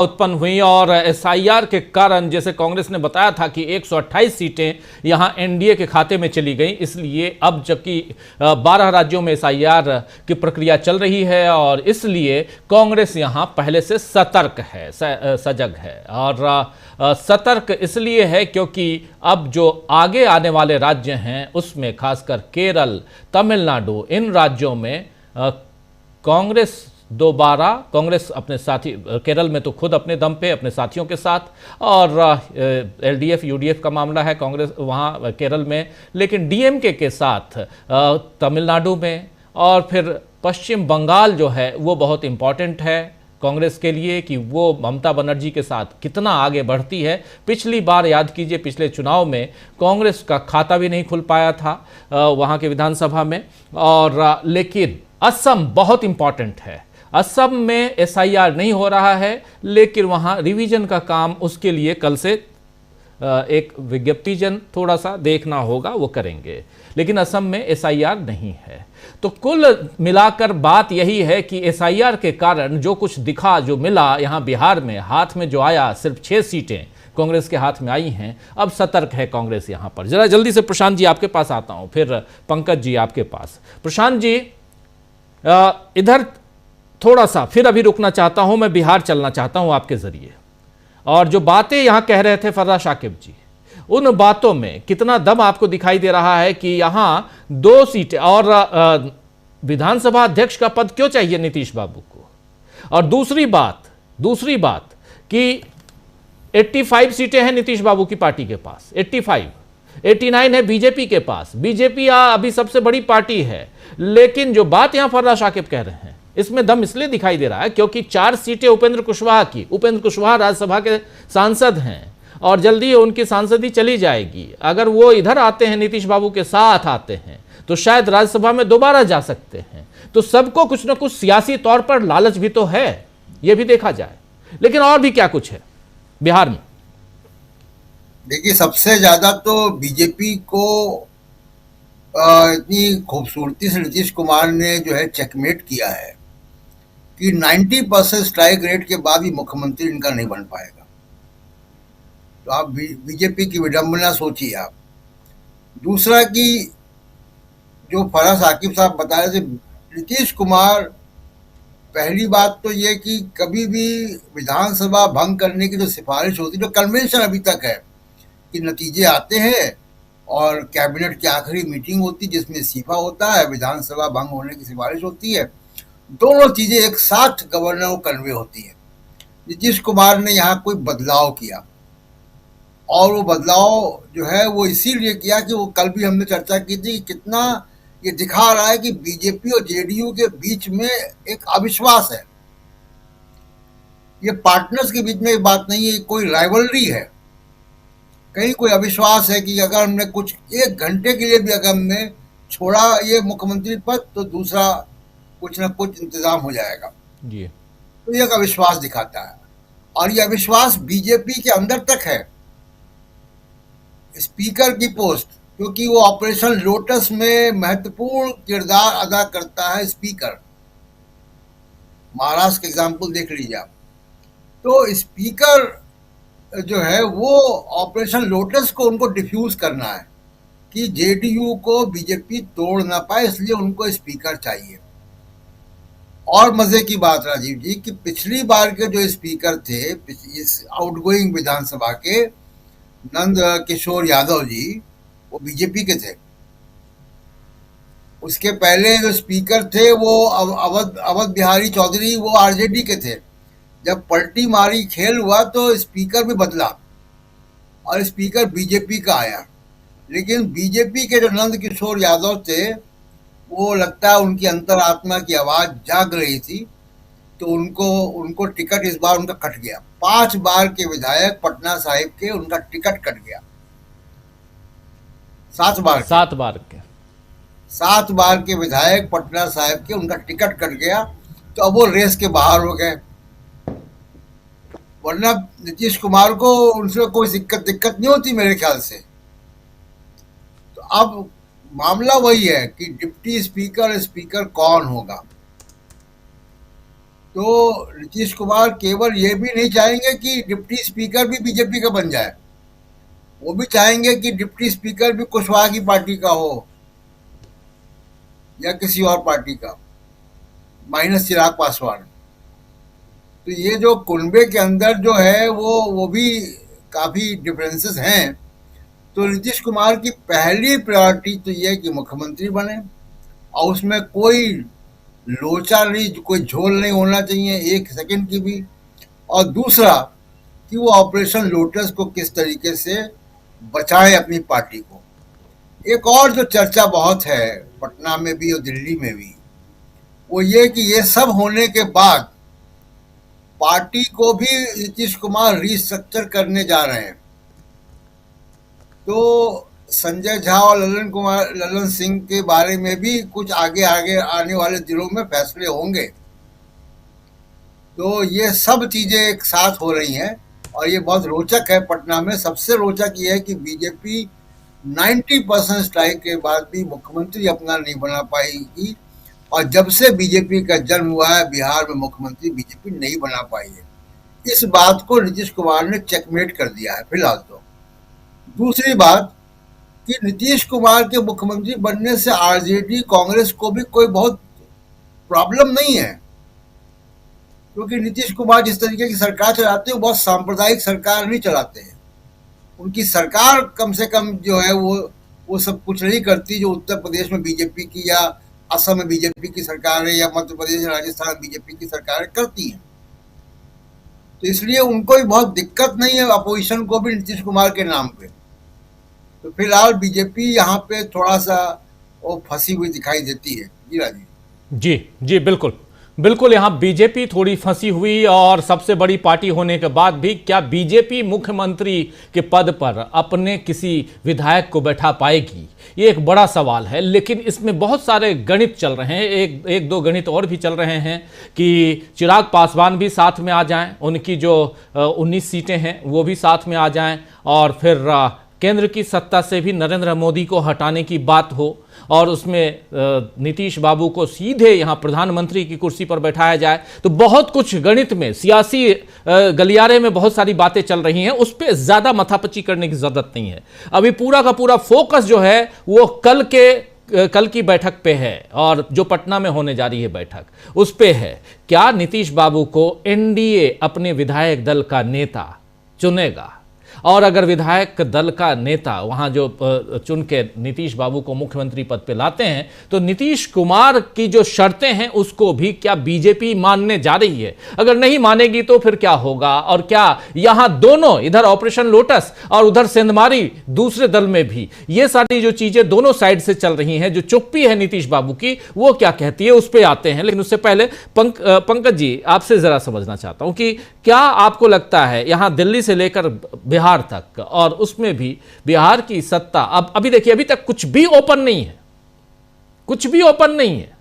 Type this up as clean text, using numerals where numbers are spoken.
उत्पन्न हुई और एसआईआर के कारण जैसे कांग्रेस ने बताया था कि 128 सीटें यहां एनडीए के खाते में चली गई, इसलिए अब जबकि 12 राज्यों में एसआईआर की प्रक्रिया चल रही है और इसलिए कांग्रेस यहां पहले से सतर्क है, सजग है। और सतर्क इसलिए है क्योंकि अब जो आगे आने वाले राज्य हैं उसमें खासकर केरल, तमिलनाडु, इन राज्यों में कांग्रेस दोबारा कांग्रेस अपने साथी, केरल में तो खुद अपने दम पे अपने साथियों के साथ, और एलडीएफ यूडीएफ का मामला है कांग्रेस वहाँ केरल में, लेकिन डीएमके के साथ तमिलनाडु में, और फिर पश्चिम बंगाल जो है वो बहुत इम्पॉर्टेंट है कांग्रेस के लिए कि वो ममता बनर्जी के साथ कितना आगे बढ़ती है। पिछली बार याद कीजिए, पिछले चुनाव में कांग्रेस का खाता भी नहीं खुल पाया था वहाँ के विधानसभा में। और लेकिन असम बहुत इम्पॉर्टेंट है, असम में एसआईआर नहीं हो रहा है लेकिन वहां रिवीजन का काम उसके लिए कल से एक विज्ञप्तिजन थोड़ा सा देखना होगा, वो करेंगे, लेकिन असम में एसआईआर नहीं है। तो कुल मिलाकर बात यही है कि एसआईआर के कारण जो कुछ दिखा, जो मिला यहां बिहार में, हाथ में जो आया, सिर्फ 6 सीटें कांग्रेस के हाथ में आई हैं। अब सतर्क है कांग्रेस यहां पर। जरा जल्दी से प्रशांत जी आपके पास आता हूं, फिर पंकज जी आपके पास। प्रशांत जी, इधर थोड़ा सा फिर अभी रुकना चाहता हूं, मैं बिहार चलना चाहता हूं आपके जरिए। और जो बातें यहां कह रहे थे फर्राद शाकिब जी, उन बातों में कितना दम आपको दिखाई दे रहा है कि यहां 2 सीटें और विधानसभा अध्यक्ष का पद क्यों चाहिए नीतीश बाबू को? और दूसरी बात कि 85 सीटें हैं नीतीश बाबू की पार्टी के पास, 89 है बीजेपी के पास। बीजेपी अभी सबसे बड़ी पार्टी है, लेकिन जो बात यहां फर्राद शाकिब कह रहे हैं इसमें दम इसलिए दिखाई दे रहा है क्योंकि 4 सीटें उपेंद्र कुशवाहा की। उपेंद्र कुशवाहा राज्यसभा के सांसद हैं और जल्दी उनकी सांसदी चली जाएगी। अगर वो इधर आते हैं, नीतीश बाबू के साथ आते हैं, तो शायद राज्यसभा में दोबारा जा सकते हैं। तो सबको कुछ ना कुछ सियासी तौर पर लालच भी तो है, यह भी देखा जाए। लेकिन और भी क्या कुछ है बिहार में? देखिए, सबसे ज्यादा तो बीजेपी को इतनी खूबसूरती से नीतीश कुमार ने जो है चेकमेट किया है कि 90% स्ट्राइक रेट के बाद भी मुख्यमंत्री इनका नहीं बन पाएगा। तो आप बीजेपी की विडंबना सोचिए आप। दूसरा कि जो फराज साकिब साहब बता रहे थे, नीतीश कुमार, पहली बात तो ये कि कभी भी विधानसभा भंग करने की जो सिफारिश होती है, जो कन्वेंशन अभी तक है कि नतीजे आते हैं और कैबिनेट की आखिरी मीटिंग होती है जिसमें इस्तीफा होता है, विधानसभा भंग होने की सिफारिश होती है, दोनों चीजें एक साथ गवर्नर को कन्वे होती है। नीतीश कुमार ने यहाँ कोई बदलाव किया, और वो बदलाव जो है वो इसीलिए किया कि वो कल भी हमने चर्चा की थी कि कितना ये दिखा रहा है कि बीजेपी और जेडीयू के बीच में एक अविश्वास है। ये पार्टनर्स के बीच में एक बात नहीं है, कोई राइवलरी है, कहीं कोई अविश्वास है कि अगर हमने कुछ 1 घंटे के लिए भी अगर हमने छोड़ा ये मुख्यमंत्री पद, तो दूसरा कुछ ना कुछ इंतजाम हो जाएगा। जी। तो ये एक अविश्वास दिखाता है, और ये अविश्वास बीजेपी के अंदर तक है। स्पीकर की पोस्ट, क्योंकि वो ऑपरेशन लोटस में महत्वपूर्ण किरदार अदा करता है स्पीकर। महाराष्ट्र का एग्जाम्पल देख लीजिए आप। तो स्पीकर जो है वो ऑपरेशन लोटस को उनको डिफ्यूज करना है कि जेडीयू को बीजेपी तोड़ ना पाए, इसलिए उनको स्पीकर चाहिए। और मजे की बात राजीव जी कि पिछली बार के जो स्पीकर थे इस आउटगोइंग विधानसभा के, नंद किशोर यादव जी, वो बीजेपी के थे। उसके पहले जो स्पीकर थे वो अवध बिहारी चौधरी, वो आरजेडी के थे। जब पलटी मारी, खेल हुआ, तो स्पीकर भी बदला और स्पीकर बीजेपी का आया। लेकिन बीजेपी के जो नंद किशोर यादव थे, वो लगता है उनकी अंतरात्मा की आवाज जाग रही थी, तो उनको टिकट इस बार उनका कट गया। 5 बार के विधायक पटना साहिब के, उनका टिकट कट गया। 7 बार 7 बार के विधायक पटना साहिब के, उनका टिकट कट गया, तो अब वो रेस के बाहर हो गए। वरना नीतीश कुमार को उनसे कोई दिक्कत नहीं होती मेरे ख्याल से। तो अब मामला वही है कि डिप्टी स्पीकर, स्पीकर कौन होगा। तो नीतीश कुमार केवल ये भी नहीं चाहेंगे कि डिप्टी स्पीकर भी बीजेपी का बन जाए, वो भी चाहेंगे कि डिप्टी स्पीकर भी कुशवाहा की पार्टी का हो या किसी और पार्टी का, माइनस चिराग पासवान। तो ये जो कुनबे के अंदर जो है वो भी काफी डिफरेंसेस हैं। तो नीतीश कुमार की पहली प्रायोरिटी तो ये है कि मुख्यमंत्री बने, और उसमें कोई लोचा नहीं, कोई झोल नहीं होना चाहिए एक सेकंड की भी। और दूसरा कि वो ऑपरेशन लोटस को किस तरीके से बचाएं अपनी पार्टी को। एक और जो चर्चा बहुत है पटना में भी और दिल्ली में भी, वो ये कि ये सब होने के बाद पार्टी को भी नीतीश कुमार रिस्ट्रक्चर करने जा रहे हैं। तो संजय झा और ललन सिंह के बारे में भी कुछ आगे आगे आने वाले दिनों में फैसले होंगे। तो ये सब चीजें एक साथ हो रही हैं और ये बहुत रोचक है। पटना में सबसे रोचक ये है कि बीजेपी 90% स्ट्राइक के बाद भी मुख्यमंत्री अपना नहीं बना पाएगी, और जब से बीजेपी का जन्म हुआ है बिहार में मुख्यमंत्री बीजेपी नहीं बना पाई है। इस बात को नीतीश कुमार ने चेकमेट कर दिया है फिलहाल। तो दूसरी बात कि नीतीश कुमार के मुख्यमंत्री बनने से आरजेडी कांग्रेस को भी कोई बहुत प्रॉब्लम नहीं है, क्योंकि नीतीश कुमार जिस तरीके की सरकार चलाते हैं वो बहुत सांप्रदायिक सरकार नहीं चलाते हैं। उनकी सरकार कम से कम जो है वो सब कुछ नहीं करती जो उत्तर प्रदेश में बीजेपी की या असम में बीजेपी की सरकार है या मध्य प्रदेश राजस्थान में बीजेपी की सरकार करती हैं। तो इसलिए उनको भी बहुत दिक्कत नहीं है अपोजिशन को भी नीतीश कुमार के नाम पे। तो फिलहाल बीजेपी यहाँ पे थोड़ा सा वो फंसी हुई दिखाई देती है। जी राजीव जी जी बिल्कुल बिल्कुल, यहाँ बीजेपी थोड़ी फंसी हुई, और सबसे बड़ी पार्टी होने के बाद भी क्या बीजेपी मुख्यमंत्री के पद पर अपने किसी विधायक को बैठा पाएगी, ये एक बड़ा सवाल है। लेकिन इसमें बहुत सारे गणित चल रहे हैं, एक दो गणित और भी चल रहे हैं कि चिराग पासवान भी साथ में आ जाएं, उनकी जो 19 सीटें हैं वो भी साथ में आ जाएं, और फिर केंद्र की सत्ता से भी नरेंद्र मोदी को हटाने की बात हो, और उसमें नीतीश बाबू को सीधे यहाँ प्रधानमंत्री की कुर्सी पर बैठाया जाए। तो बहुत कुछ गणित में, सियासी गलियारे में बहुत सारी बातें चल रही हैं, उस पर ज़्यादा माथापच्ची करने की ज़रूरत नहीं है। अभी पूरा का पूरा फोकस जो है वो कल की बैठक पे है, और जो पटना में होने जा रही है बैठक उस पे है। क्या नीतीश बाबू को एनडीए अपने विधायक दल का नेता चुनेगा, और अगर विधायक दल का नेता वहां जो चुन के नीतीश बाबू को मुख्यमंत्री पद पे लाते हैं, तो नीतीश कुमार की जो शर्तें हैं उसको भी क्या बीजेपी मानने जा रही है? अगर नहीं मानेगी तो फिर क्या होगा? और क्या यहां दोनों, इधर ऑपरेशन लोटस और उधर सेंधमारी दूसरे दल में भी, ये सारी जो चीजें दोनों साइड से चल रही हैं, जो चुप्पी है नीतीश बाबू की, वो क्या कहती है, उस पर आते हैं। लेकिन उससे पहले पंकज जी, आपसे जरा समझना चाहता हूं कि क्या आपको लगता है यहां दिल्ली से लेकर बिहार तक, और उसमें भी बिहार की सत्ता अभी देखिए, अभी तक कुछ भी ओपन नहीं है, कुछ भी ओपन नहीं है।